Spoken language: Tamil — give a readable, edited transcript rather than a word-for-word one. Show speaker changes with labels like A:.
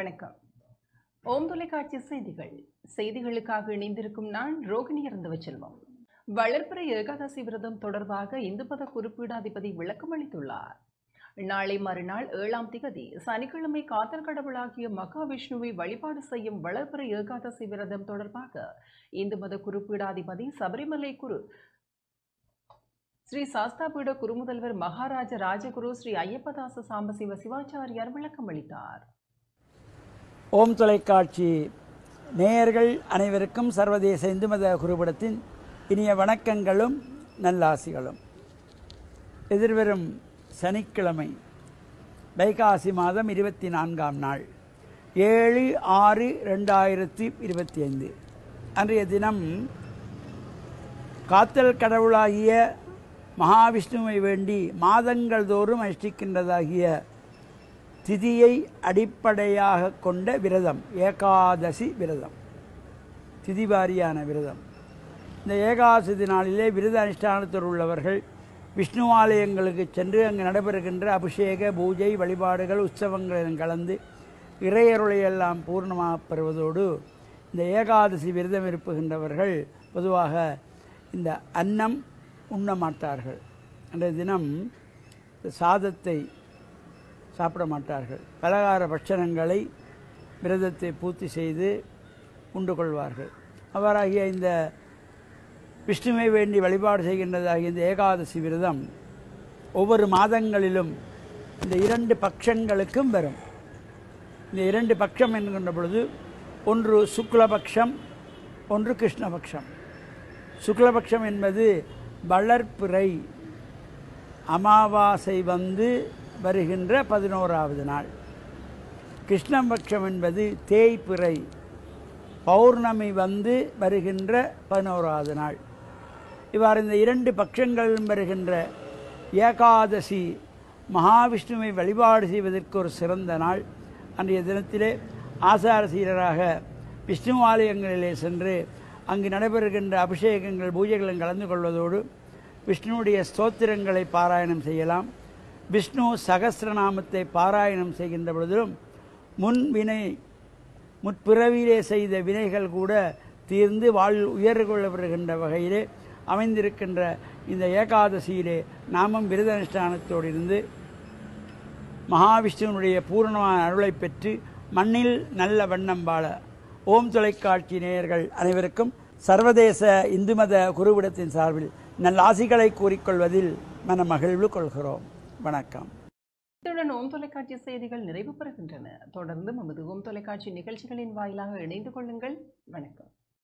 A: வணக்கம். ஓம் தொலைக்காட்சி செய்திகள். செய்திகளுக்காக இணைந்திருக்கும் நான் ரோகிணி இறந்தவச்செல்வம். வளர்பிறை ஏகாதசி விரதம் தொடர்பாக இந்து மத குறிப்பீடாதிபதி விளக்கம் அளித்துள்ளார். நாளை மறுநாள் 7ஆம் திகதி சனிக்கிழமை காத்தல் கடவுளாகிய மகாவிஷ்ணுவை வழிபாடு செய்யும் வளர்பிறை ஏகாதசி விரதம் தொடர்பாக இந்து மத குறிப்பீடாதிபதி சபரிமலை குரு ஸ்ரீ சாஸ்தாபீட குருமுதல்வர் மகாராஜ ராஜகுரு ஸ்ரீ ஐயப்பதாச சாம்பசிவ சிவாச்சாரியார் விளக்கம் அளித்தார்.
B: ஓம் தொலைக்காட்சி நேயர்கள் அனைவருக்கும் சர்வதேச இந்து மத குருபடத்தின் இனிய வணக்கங்களும் நல்லாசிகளும். எதிர்வரும் சனிக்கிழமை வைகாசி மாதம் 24ஆம் நாள் 7/6/2025 அன்றைய தினம் காத்தல் கடவுளாகிய மகாவிஷ்ணுவை வேண்டி மாதங்கள் தோறும் அனுஷ்டிக்கின்றதாகிய திதியை அடிப்படையாக கொண்ட விரதம் ஏகாதசி விரதம், திதிவாரியான விரதம். இந்த ஏகாதசி நாளிலே விரத அனுஷ்டானத்தில் உள்ளவர்கள் விஷ்ணு ஆலயங்களுக்கு சென்று அங்கு நடைபெறுகின்ற அபிஷேக பூஜை வழிபாடுகள் உற்சவங்களிலும் கலந்து இறையருளையெல்லாம் பூர்ணமாக பெறுவதோடு இந்த ஏகாதசி விரதம் இருப்புகின்றவர்கள் பொதுவாக இந்த அன்னம் உண்ண மாட்டார்கள். அன்றைய தினம் சாதத்தை சாப்பிட மாட்டார்கள். பலகார பட்சணங்களை விரதத்தை பூர்த்தி செய்து உண்டு கொள்வார்கள். அவ்வாறாகிய இந்த விஷ்ணுவை வேண்டி வழிபாடு செய்கின்றதாகிய இந்த ஏகாதசி விரதம் ஒவ்வொரு மாதங்களிலும் இந்த 2 பட்சங்களுக்கும் வரும். இந்த 2 பட்சம் என்கின்ற பொழுது ஒன்று சுக்லபக்ஷம், ஒன்று கிருஷ்ணபக்ஷம். சுக்லபக்ஷம் என்பது வளர்பிறை அமாவாசை வந்து வருகின்ற 11ஆவது நாள். கிருஷ்ணபக்ஷம் என்பது தேய்பிறை பௌர்ணமி வந்து வருகின்ற 11ஆவது நாள். இவ்வாறு இந்த 2 பட்சங்களிலும் வருகின்ற ஏகாதசி மகாவிஷ்ணுவை வழிபாடு செய்வதற்கு ஒரு சிறந்த நாள். அன்றைய தினத்திலே ஆசார சீரராக விஷ்ணு ஆலயங்களிலே சென்று அங்கு நடைபெறுகின்ற அபிஷேகங்கள் பூஜைகளும் கலந்து கொள்வதோடு விஷ்ணுவுடைய ஸ்தோத்திரங்களை பாராயணம் செய்யலாம். விஷ்ணு சகஸ்ரநாமத்தை பாராயணம் செய்கின்ற பொழுதிலும் முற்பிறவியிலே செய்த வினைகள் கூட தீர்ந்து உயர்வு கொள்ளப்படுகின்ற வகையிலே அமைந்திருக்கின்ற இந்த ஏகாதசியிலே நாமும் விரத அனுஷ்டானத்தோடு இருந்து மகாவிஷ்ணுவனுடைய பூர்ணமான அருளை பெற்று மண்ணில் நல்ல வண்ணம் வாழ ஓம் தொலைக்காட்சி நேயர்கள் அனைவருக்கும் சர்வதேச இந்து மத குருவிடத்தின் சார்பில் நல்ல ஆசிகளை கூறிக்கொள்வதில் மன மகிழ்வு கொள்கிறோம். வணக்கம்.
A: இத்துடன் ஓம் தொலைக்காட்சி செய்திகள் நிறைவு பெறுகின்றன. தொடர்ந்து நமது ஓம் தொலைக்காட்சி நிகழ்ச்சிகளின் வாயிலாக இணைந்து கொள்ளுங்கள். வணக்கம்.